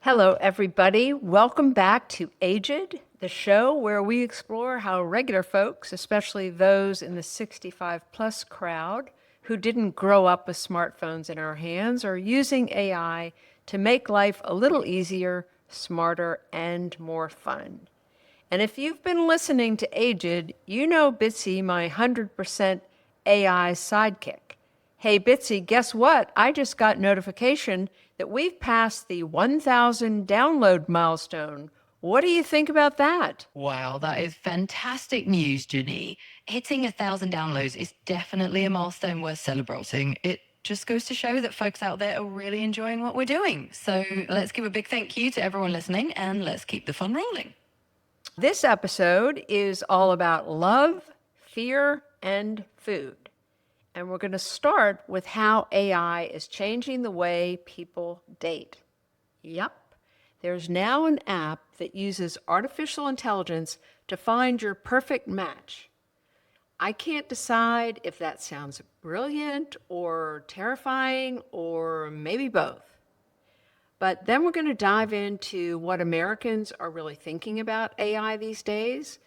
Hello, everybody. Welcome back to Aged, the show where we explore how regular folks, especially those in the 65 plus crowd who didn't grow up with smartphones in our hands, are using AI to make life a little easier, smarter, and more fun. And if you've been listening to Aged, you know Bitsy, my 100% AI sidekick. Hey, Bitsy, guess what? I just got notification that we've passed the 1,000 download milestone. What do you think about that? Wow, that is fantastic news, Ginny. Hitting 1,000 downloads is definitely a milestone worth celebrating. It just goes to show that folks out there are really enjoying what we're doing. So let's give a big thank you to everyone listening and let's keep the fun rolling. This episode is all about love, fear, and food. And we're going to start with how AI is changing the way people date. Yep, there's now an app that uses artificial intelligence to find your perfect match. I can't decide if that sounds brilliant or terrifying or maybe both. But then we're going to dive into what Americans are really thinking about AI these days.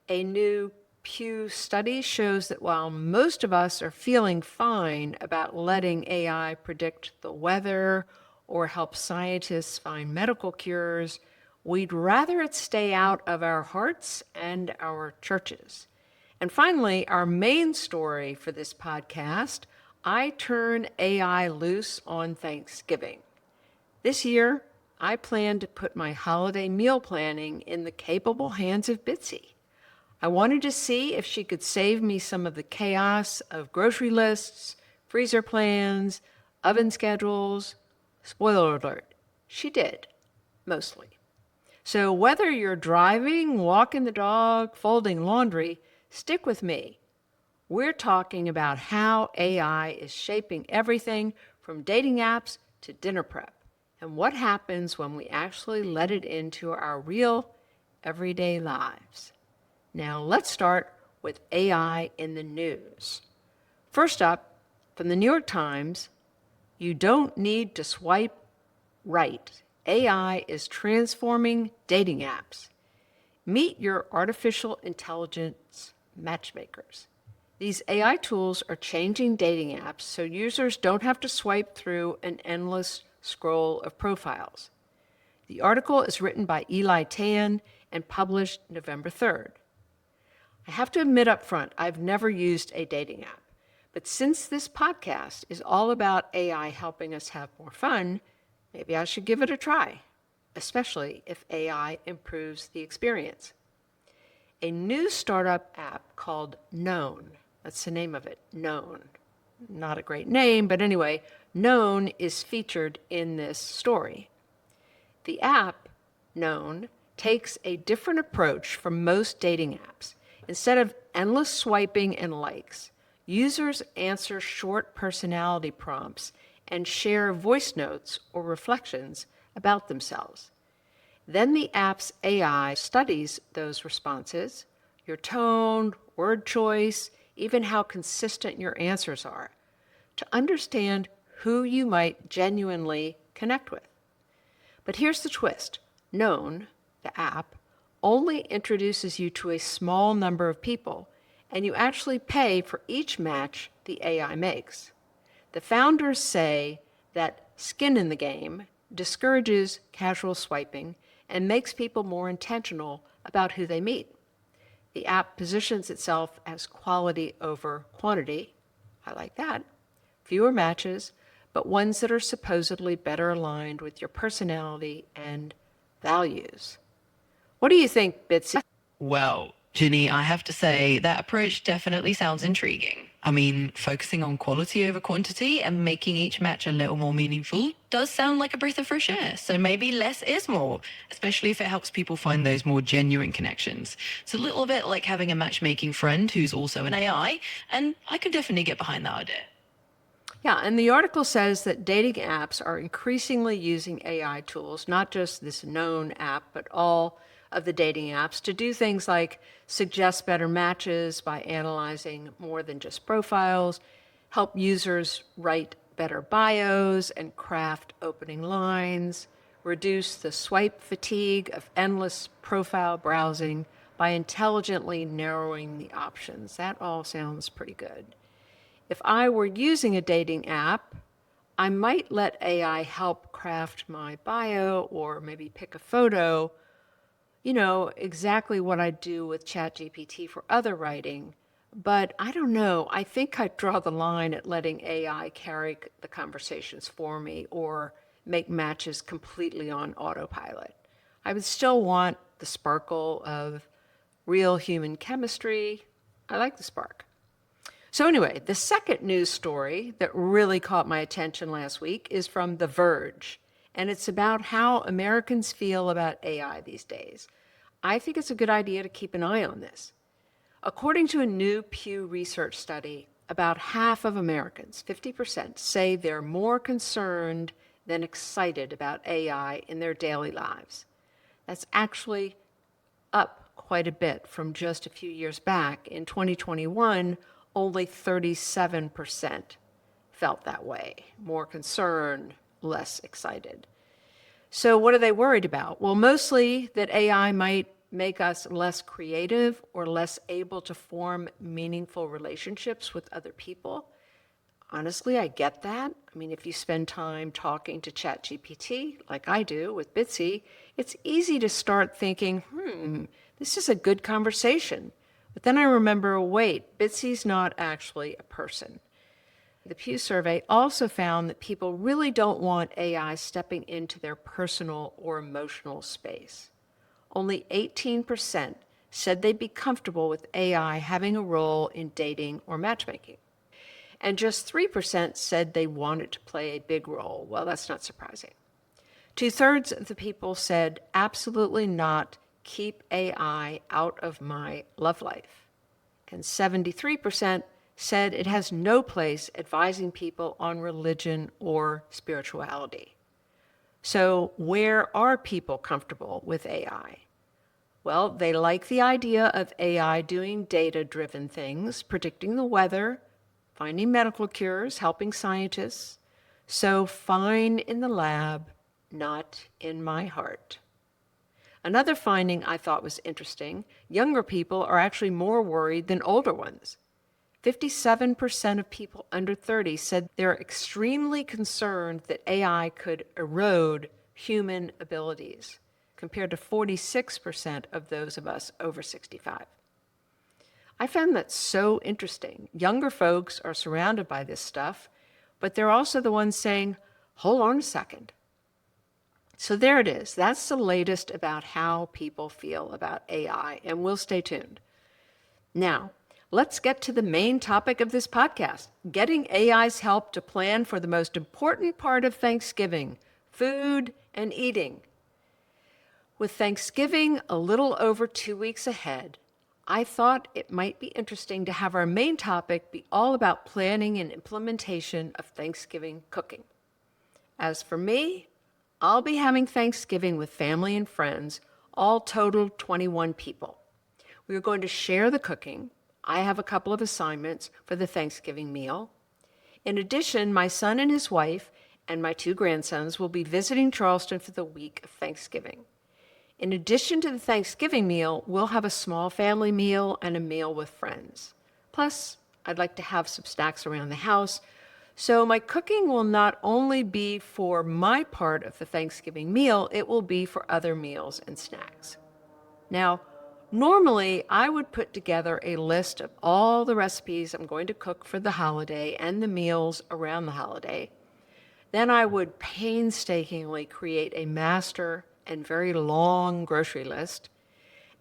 A new Pew study shows that while most of us are feeling fine about letting AI predict the weather or help scientists find medical cures, we'd rather it stay out of our hearts and our churches. And finally, our main story for this podcast, I turn AI loose on Thanksgiving. This year, I plan to put my holiday meal planning in the capable hands of Bitsy. I wanted to see if she could save me some of the chaos of grocery lists, freezer plans, oven schedules. Spoiler alert, she did, mostly. So whether you're driving, walking the dog, folding laundry, stick with me. We're talking about how AI is shaping everything from dating apps to dinner prep, and what happens when we actually let it into our real, everyday lives. Now, let's start with AI in the news. First up, from the New York Times, you don't need to swipe right. AI is transforming dating apps. Meet your artificial intelligence matchmakers. These AI tools are changing dating apps so users don't have to swipe through an endless scroll of profiles. The article is written by Eli Tan and published November 3rd. I have to admit up front, I've never used a dating app. But since this podcast is all about AI helping us have more fun, maybe I should give it a try, especially if AI improves the experience. A new startup app called Known, that's the name of it, Known. Not a great name, but anyway, Known is featured in this story. The app, Known, takes a different approach from most dating apps. Instead of endless swiping and likes, users answer short personality prompts and share voice notes or reflections about themselves. Then the app's AI studies those responses, your tone, word choice, even how consistent your answers are, to understand who you might genuinely connect with. But here's the twist. Known, the app, only introduces you to a small number of people, and you actually pay for each match the AI makes. The founders say that skin in the game discourages casual swiping and makes people more intentional about who they meet. The app positions itself as quality over quantity. I like that. Fewer matches, but ones that are supposedly better aligned with your personality and values. What do you think, Bitsy? Well, Ginny, I have to say that approach definitely sounds intriguing. I mean, focusing on quality over quantity and making each match a little more meaningful does sound like a breath of fresh air. So maybe less is more, especially if it helps people find those more genuine connections. It's a little bit like having a matchmaking friend who's also an AI, and I could definitely get behind that idea. Yeah, and the article says that dating apps are increasingly using AI tools, not just this Known app, but all of the dating apps, to do things like suggest better matches by analyzing more than just profiles, help users write better bios and craft opening lines, reduce the swipe fatigue of endless profile browsing by intelligently narrowing the options. That all sounds pretty good. If I were using a dating app, I might let AI help craft my bio or maybe pick a photo, exactly what I do with ChatGPT for other writing. But I don't know. I think I'd draw the line at letting AI carry the conversations for me or make matches completely on autopilot. I would still want the sparkle of real human chemistry. I like the spark. So anyway, the second news story that really caught my attention last week is from The Verge, and it's about how Americans feel about AI these days. I think it's a good idea to keep an eye on this. According to a new Pew Research study, about half of Americans, 50%, say they're more concerned than excited about AI in their daily lives. That's actually up quite a bit from just a few years back. In 2021, only 37% felt that way, more concerned, less excited. So what are they worried about? Well, mostly that AI might make us less creative or less able to form meaningful relationships with other people. Honestly, I get that. I mean, if you spend time talking to ChatGPT, like I do with Bitsy, it's easy to start thinking, this is a good conversation. But then I remember, wait, Bitsy's not actually a person. The Pew survey also found that people really don't want AI stepping into their personal or emotional space. Only 18% said they'd be comfortable with AI having a role in dating or matchmaking. And just 3% said they wanted to play a big role. Well, that's not surprising. 2/3 of the people said, absolutely not, keep AI out of my love life. And 73% said it has no place advising people on religion or spirituality. So where are people comfortable with AI? Well, they like the idea of AI doing data-driven things, predicting the weather, finding medical cures, helping scientists. So fine in the lab, not in my heart. Another finding I thought was interesting, younger people are actually more worried than older ones. 57% of people under 30 said they're extremely concerned that AI could erode human abilities, compared to 46% of those of us over 65. I found that so interesting. Younger folks are surrounded by this stuff, but they're also the ones saying, hold on a second. So there it is. That's the latest about how people feel about AI, and we'll stay tuned. Now, let's get to the main topic of this podcast, getting AI's help to plan for the most important part of Thanksgiving, food and eating. With Thanksgiving a little over 2 weeks ahead, I thought it might be interesting to have our main topic be all about planning and implementation of Thanksgiving cooking. As for me, I'll be having Thanksgiving with family and friends, all total 21 people. We are going to share the cooking. I have a couple of assignments for the Thanksgiving meal. In addition, my son and his wife and my 2 grandsons will be visiting Charleston for the week of Thanksgiving. In addition to the Thanksgiving meal, we'll have a small family meal and a meal with friends. Plus, I'd like to have some snacks around the house. So my cooking will not only be for my part of the Thanksgiving meal, it will be for other meals and snacks. Now, normally I would put together a list of all the recipes I'm going to cook for the holiday and the meals around the holiday. Then I would painstakingly create a master and very long grocery list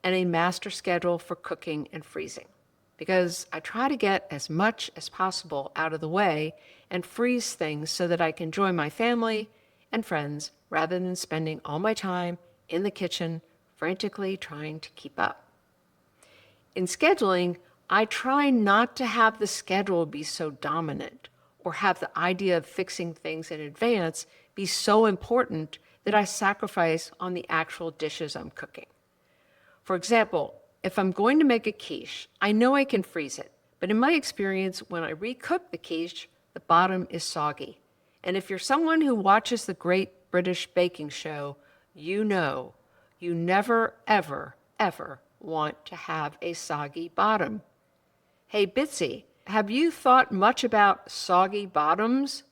and a master schedule for cooking and freezing, because I try to get as much as possible out of the way and freeze things so that I can join my family and friends rather than spending all my time in the kitchen frantically trying to keep up. In scheduling, I try not to have the schedule be so dominant or have the idea of fixing things in advance be so important that I sacrifice on the actual dishes I'm cooking. For example, if I'm going to make a quiche, I know I can freeze it, but in my experience, when I recook the quiche, the bottom is soggy. And if you're someone who watches the great British baking show, you know you never, ever, ever want to have a soggy bottom. Hey, Bitsy, have you thought much about soggy bottoms?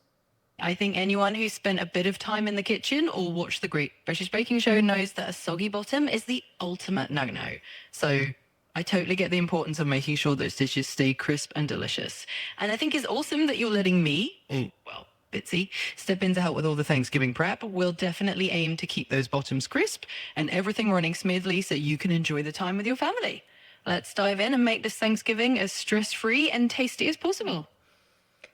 I think anyone who's spent a bit of time in the kitchen or watched the Great British Baking Show knows that a soggy bottom is the ultimate no-no. So I totally get the importance of making sure those dishes stay crisp and delicious. And I think it's awesome that you're letting me, well, Bitsy, step in to help with all the Thanksgiving prep. We'll definitely aim to keep those bottoms crisp and everything running smoothly so you can enjoy the time with your family. Let's dive in and make this Thanksgiving as stress-free and tasty as possible.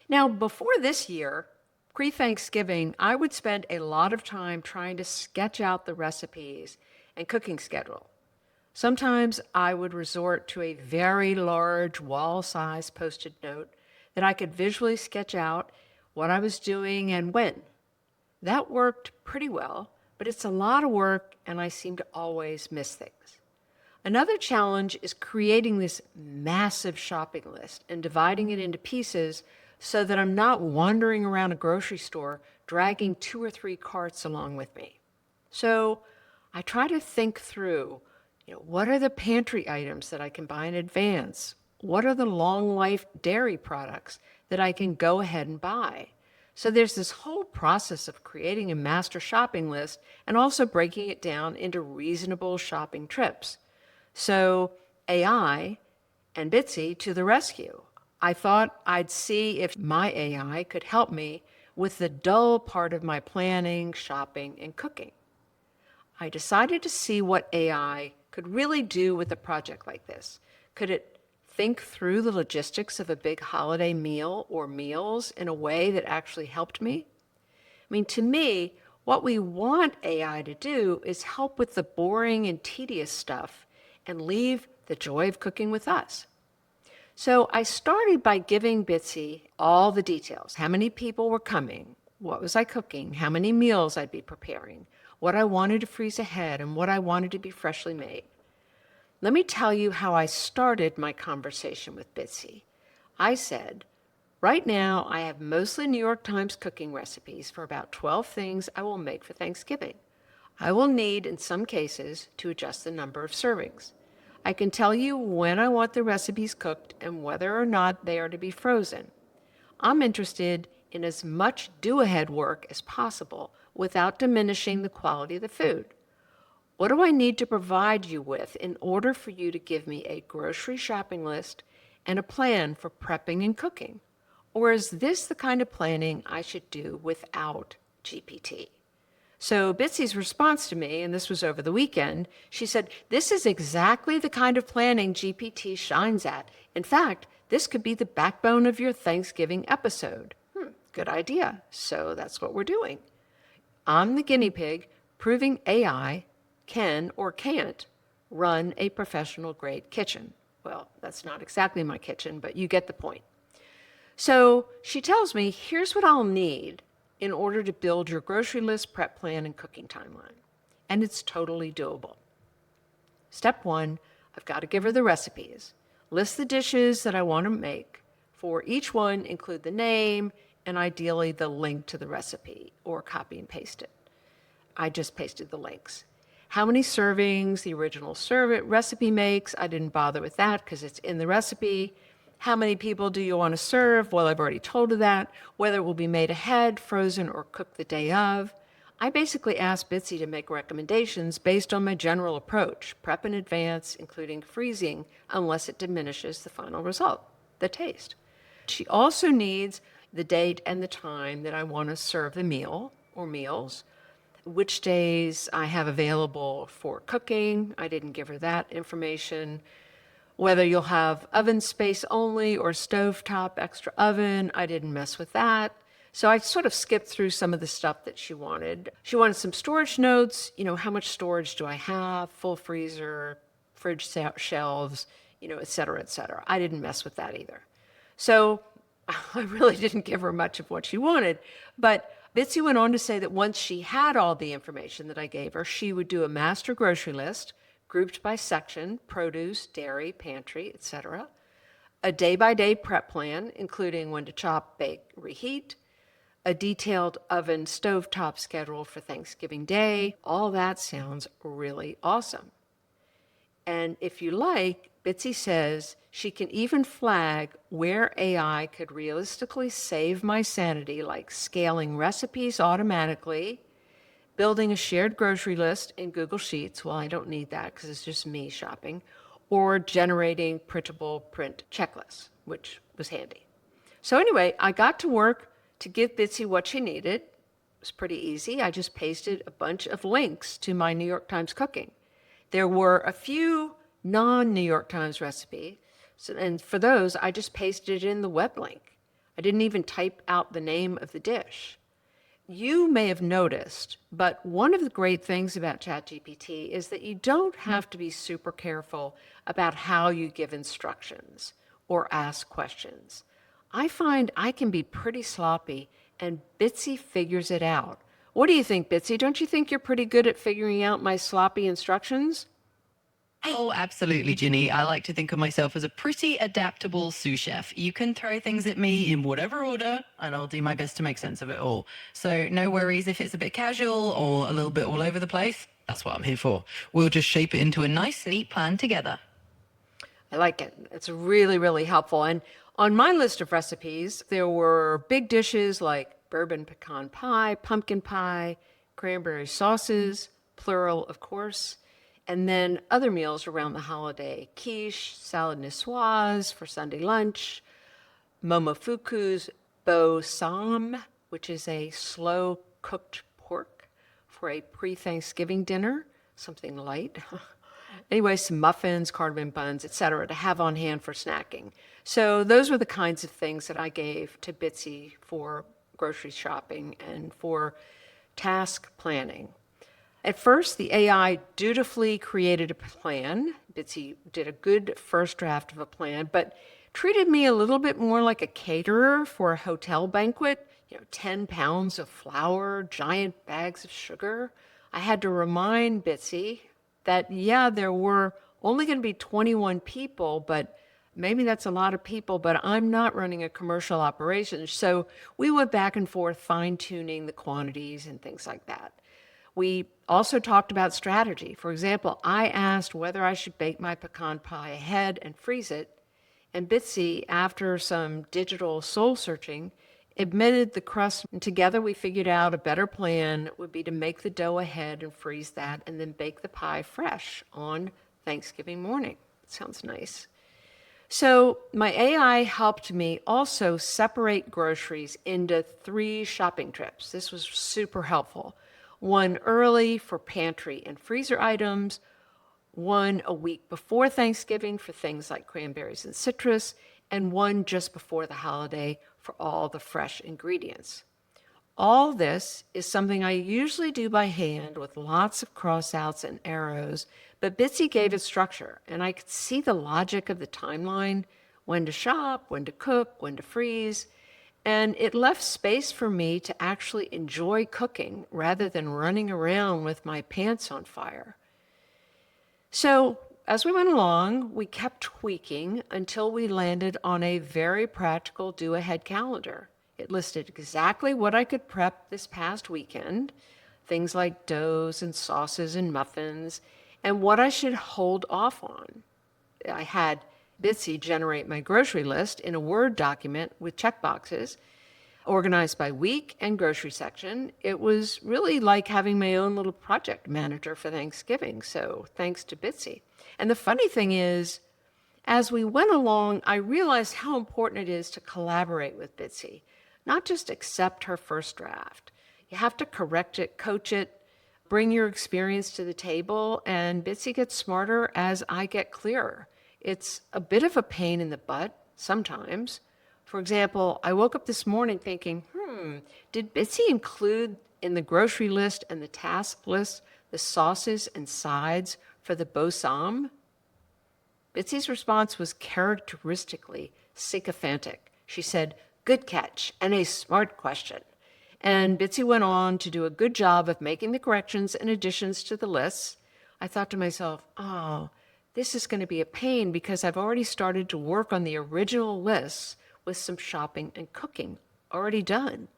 Now, before this year, pre-Thanksgiving, I would spend a lot of time trying to sketch out the recipes and cooking schedule. Sometimes I would resort to a very large wall-size Post-it note that I could visually sketch out what I was doing and when. That worked pretty well, but it's a lot of work and I seem to always miss things. Another challenge is creating this massive shopping list and dividing it into pieces so that I'm not wandering around a grocery store dragging 2 or 3 carts along with me. So I try to think through, what are the pantry items that I can buy in advance? What are the long life dairy products that I can go ahead and buy? So there's this whole process of creating a master shopping list and also breaking it down into reasonable shopping trips. So AI and Bitsy to the rescue. I thought I'd see if my AI could help me with the dull part of my planning, shopping, and cooking. I decided to see what AI could really do with a project like this. Could it think through the logistics of a big holiday meal or meals in a way that actually helped me? To me, what we want AI to do is help with the boring and tedious stuff and leave the joy of cooking with us. So I started by giving Bitsy all the details. How many people were coming? What was I cooking? How many meals I'd be preparing? What I wanted to freeze ahead and what I wanted to be freshly made. Let me tell you how I started my conversation with Bitsy. I said, right now I have mostly New York Times cooking recipes for about 12 things I will make for Thanksgiving. I will need, in some cases, to adjust the number of servings. I can tell you when I want the recipes cooked and whether or not they are to be frozen. I'm interested in as much do-ahead work as possible without diminishing the quality of the food. What do I need to provide you with in order for you to give me a grocery shopping list and a plan for prepping and cooking? Or is this the kind of planning I should do without GPT? So Bitsy's response to me, and this was over the weekend, she said, this is exactly the kind of planning GPT shines at. In fact, this could be the backbone of your Thanksgiving episode. Good idea. So that's what we're doing. I'm the guinea pig proving AI can or can't run a professional grade kitchen. Well, that's not exactly my kitchen, but you get the point. So she tells me, here's what I'll need in order to build your grocery list, prep plan, and cooking timeline. And it's totally doable. Step 1, I've got to give her the recipes. List the dishes that I want to make. For each one, include the name and ideally the link to the recipe, or copy and paste it. I just pasted the links. How many servings the original recipe makes, I didn't bother with that because it's in the recipe. How many people do you want to serve? Well, I've already told her that. Whether it will be made ahead, frozen, or cooked the day of. I basically asked Bitsy to make recommendations based on my general approach, prep in advance, including freezing, unless it diminishes the final result, the taste. She also needs the date and the time that I want to serve the meal or meals, which days I have available for cooking. I didn't give her that information. Whether you'll have oven space only or stovetop extra oven, I didn't mess with that. So I sort of skipped through some of the stuff that she wanted. She wanted some storage notes, how much storage do I have, full freezer, fridge shelves, et cetera, et cetera. I didn't mess with that either. So I really didn't give her much of what she wanted. But Bitsy went on to say that once she had all the information that I gave her, she would do a master grocery list, grouped by section, produce, dairy, pantry, etc. A day-by-day prep plan, including when to chop, bake, reheat. a detailed oven stovetop schedule for Thanksgiving Day. All that sounds really awesome. And if you like, Bitsy says she can even flag where AI could realistically save my sanity, like scaling recipes automatically, building a shared grocery list in Google Sheets. Well, I don't need that because it's just me shopping, or generating printable print checklists, which was handy. So anyway, I got to work to give Bitsy what she needed. It was pretty easy. I just pasted a bunch of links to my New York Times cooking. There were a few non-New York Times recipes, and for those, I just pasted it in the web link. I didn't even type out the name of the dish. You may have noticed, but one of the great things about ChatGPT is that you don't have to be super careful about how you give instructions or ask questions. I find I can be pretty sloppy, and Bitsy figures it out. What do you think, Bitsy? Don't you think you're pretty good at figuring out my sloppy instructions? Oh, absolutely, Ginny. I like to think of myself as a pretty adaptable sous chef. You can throw things at me in whatever order, and I'll do my best to make sense of it all. So, no worries if it's a bit casual or a little bit all over the place. That's what I'm here for. We'll just shape it into a nice, neat plan together. I like it. It's really, really helpful. And on my list of recipes, there were big dishes like bourbon pecan pie, pumpkin pie, cranberry sauces, plural, of course, and then other meals around the holiday: quiche, salad niçoise for Sunday lunch, momofuku's bo-sam, which is a slow-cooked pork for a pre-Thanksgiving dinner, something light. Anyway, some muffins, cardamom buns, etc., to have on hand for snacking. So those were the kinds of things that I gave to Bitsy for grocery shopping and for task planning. At first, the AI dutifully created a plan. Bitsy did a good first draft of a plan, but treated me a little bit more like a caterer for a hotel banquet. 10 pounds of flour, giant bags of sugar. I had to remind Bitsy that, yeah, there were only going to be 21 people, but maybe that's a lot of people, but I'm not running a commercial operation. So we went back and forth fine-tuning the quantities and things like that. We also talked about strategy. For example, I asked whether I should bake my pecan pie ahead and freeze it, and Bitsy, after some digital soul searching, admitted the crust. And together we figured out a better plan would be to make the dough ahead and freeze that, and then bake the pie fresh on Thanksgiving morning. Sounds nice. So my AI helped me also separate groceries into 3 shopping trips. This was super helpful. One early for pantry and freezer items, one a week before Thanksgiving for things like cranberries and citrus, and one just before the holiday for all the fresh ingredients. All this is something I usually do by hand with lots of crossouts and arrows, but Bitsy gave it structure, and I could see the logic of the timeline: when to shop, when to cook, when to freeze, and it left space for me to actually enjoy cooking rather than running around with my pants on fire. So as we went along, we kept tweaking until we landed on a very practical do-ahead calendar. It listed exactly what I could prep this past weekend, things like doughs and sauces and muffins, and what I should hold off on. I had Bitsy generate my grocery list in a Word document with checkboxes, organized by week and grocery section. It was really like having my own little project manager for Thanksgiving, so thanks to Bitsy. And the funny thing is, as we went along, I realized how important it is to collaborate with Bitsy, not just accept her first draft. You have to correct it, coach it, bring your experience to the table, and Bitsy gets smarter as I get clearer. It's a bit of a pain in the butt sometimes. For example, I woke up this morning thinking, did Bitsy include in the grocery list and the task list the sauces and sides for the bo-sam? Bitsy's response was characteristically sycophantic. She said, "Good catch, and a smart question." And Bitsy went on to do a good job of making the corrections and additions to the lists. I thought to myself, oh, this is going to be a pain because I've already started to work on the original lists with some shopping and cooking already done.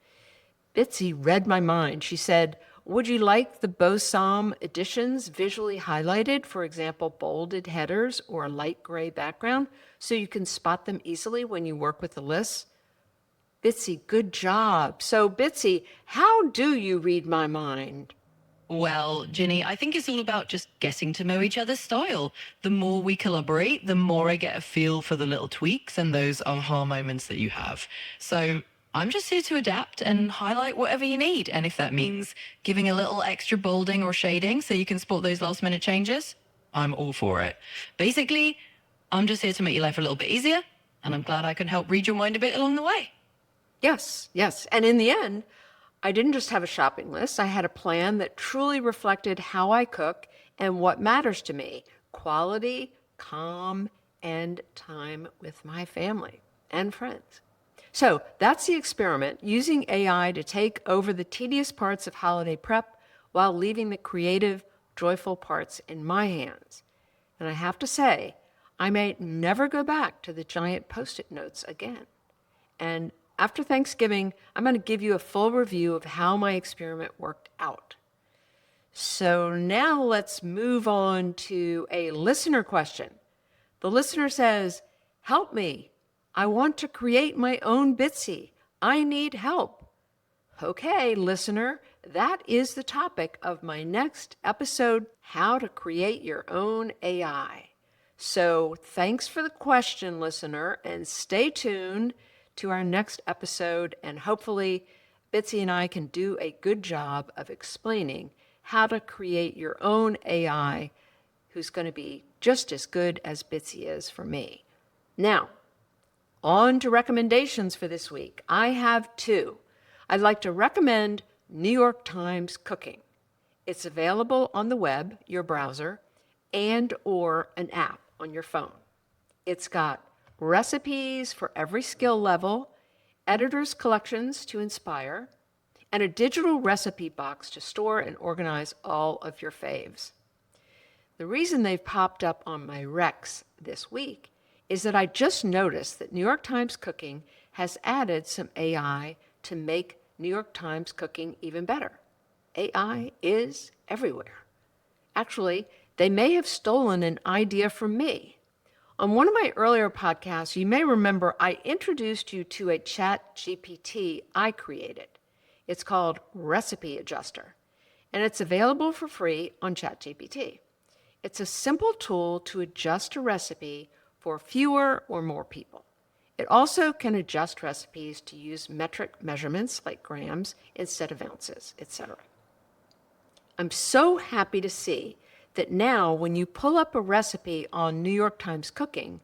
Bitsy read my mind. She said, would you like the Bosom editions visually highlighted, for example, bolded headers or a light gray background, so you can spot them easily when you work with the lists? Bitsy, good job. So, Bitsy, how do you read my mind? Well, Ginny, I think it's all about just getting to know each other's style. The more we collaborate, the more I get a feel for the little tweaks and those aha moments that you have. So I'm just here to adapt and highlight whatever you need. And if that means giving a little extra bolding or shading so you can spot those last minute changes, I'm all for it. Basically, I'm just here to make your life a little bit easier, and I'm glad I can help read your mind a bit along the way. Yes, yes. And in the end, I didn't just have a shopping list. I had a plan that truly reflected how I cook and what matters to me: quality, calm, and time with my family and friends. So that's the experiment, using AI to take over the tedious parts of holiday prep while leaving the creative, joyful parts in my hands. And I have to say, I may never go back to the giant Post-it notes again. And after Thanksgiving, I'm going to give you a full review of how my experiment worked out. So now let's move on to a listener question. The listener says, help me. I want to create my own Bitsy. I need help. Okay, listener, that is the topic of my next episode, How to Create Your Own AI. So thanks for the question, listener, and stay tuned to our next episode, and hopefully Bitsy and I can do a good job of explaining how to create your own AI who's going to be just as good as Bitsy is for me. Now, on to recommendations for this week. I have two. I'd like to recommend New York Times Cooking. It's available on the web, your browser, and or an app on your phone. It's got recipes for every skill level, editors' collections to inspire, and a digital recipe box to store and organize all of your faves. The reason they've popped up on my recs this week is that I just noticed that New York Times Cooking has added some AI to make New York Times Cooking even better. AI is everywhere. Actually, they may have stolen an idea from me. On one of my earlier podcasts, you may remember I introduced you to a chat GPT I created. It's called Recipe Adjuster, and it's available for free on ChatGPT. It's a simple tool to adjust a recipe for fewer or more people. It also can adjust recipes to use metric measurements like grams instead of ounces, etc. I'm so happy to see that now when you pull up a recipe on New York Times Cooking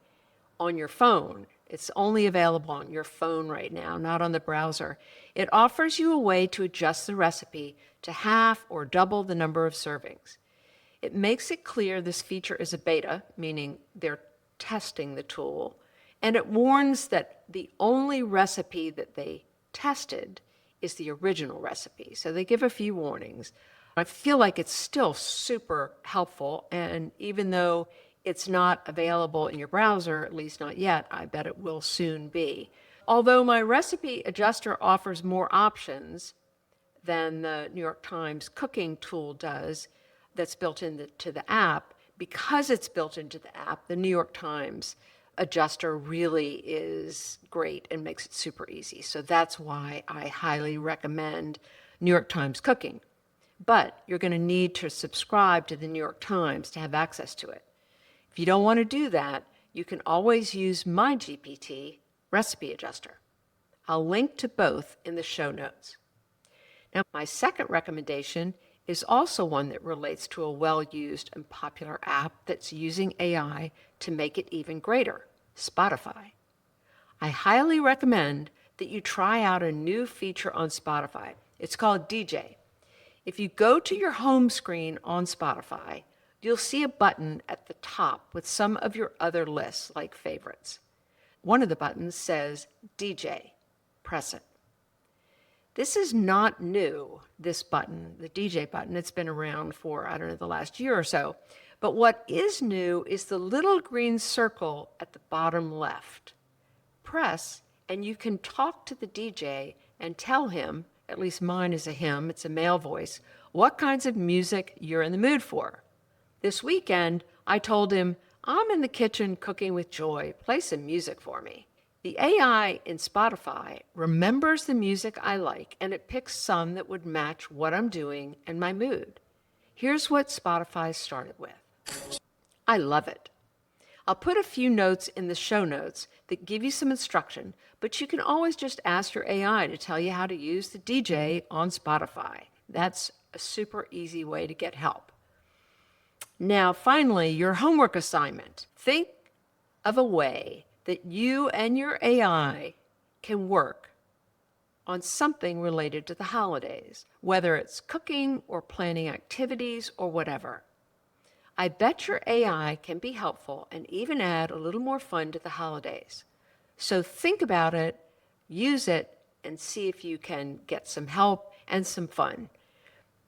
on your phone, it's only available on your phone right now, not on the browser, it offers you a way to adjust the recipe to half or double the number of servings. It makes it clear this feature is a beta, meaning they're testing the tool, and it warns that the only recipe that they tested is the original recipe. So they give a few warnings. I feel like it's still super helpful, and even though it's not available in your browser, at least not yet, I bet it will soon be. Although my recipe adjuster offers more options than the New York Times Cooking tool does that's built into the app, because it's built into the app, the New York Times adjuster really is great and makes it super easy. So that's why I highly recommend New York Times Cooking. But you're going to need to subscribe to the New York Times to have access to it. If you don't want to do that, you can always use my GPT Recipe Adjuster. I'll link to both in the show notes. Now, my second recommendation is also one that relates to a well-used and popular app that's using AI to make it even greater, Spotify. I highly recommend that you try out a new feature on Spotify. It's called DJ. If you go to your home screen on Spotify, you'll see a button at the top with some of your other lists, like favorites. One of the buttons says DJ. Press it. This is not new, this button, the DJ button. It's been around for, the last year or so. But what is new is the little green circle at the bottom left. Press, and you can talk to the DJ and tell him at least mine is a him, it's a male voice, what kinds of music you're in the mood for. This weekend, I told him, I'm in the kitchen cooking with joy. Play some music for me. The AI in Spotify remembers the music I like and it picks some that would match what I'm doing and my mood. Here's what Spotify started with. I love it. I'll put a few notes in the show notes that give you some instruction, but you can always just ask your AI to tell you how to use the DJ on Spotify. That's a super easy way to get help. Now, finally, your homework assignment. Think of a way that you and your AI can work on something related to the holidays, whether it's cooking or planning activities or whatever. I bet your AI can be helpful and even add a little more fun to the holidays. So think about it, use it, and see if you can get some help and some fun.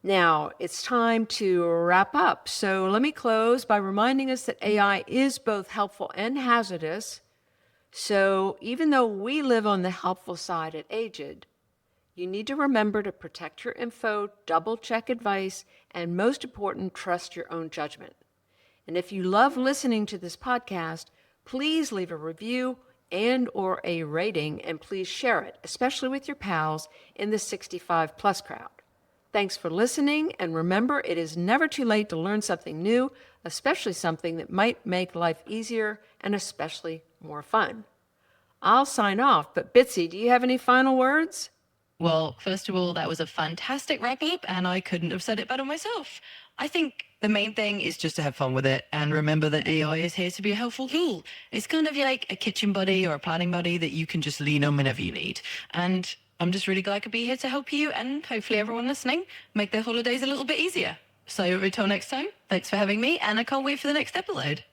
Now, it's time to wrap up. So let me close by reminding us that AI is both helpful and hazardous. So even though we live on the helpful side at Aged, you need to remember to protect your info, double-check advice, and most important, trust your own judgment. And if you love listening to this podcast, please leave a review and or a rating, and please share it, especially with your pals in the 65 plus crowd. Thanks for listening, and remember, it is never too late to learn something new, especially something that might make life easier and especially more fun. I'll sign off, but Bitsy, do you have any final words? Well, first of all, that was a fantastic wrap up, and I couldn't have said it better myself. I think the main thing is just to have fun with it and remember that AI is here to be a helpful tool. It's kind of like a kitchen buddy or a planning buddy that you can just lean on whenever you need. And I'm just really glad to be here to help you and hopefully everyone listening make their holidays a little bit easier. So until next time, thanks for having me, and I can't wait for the next episode.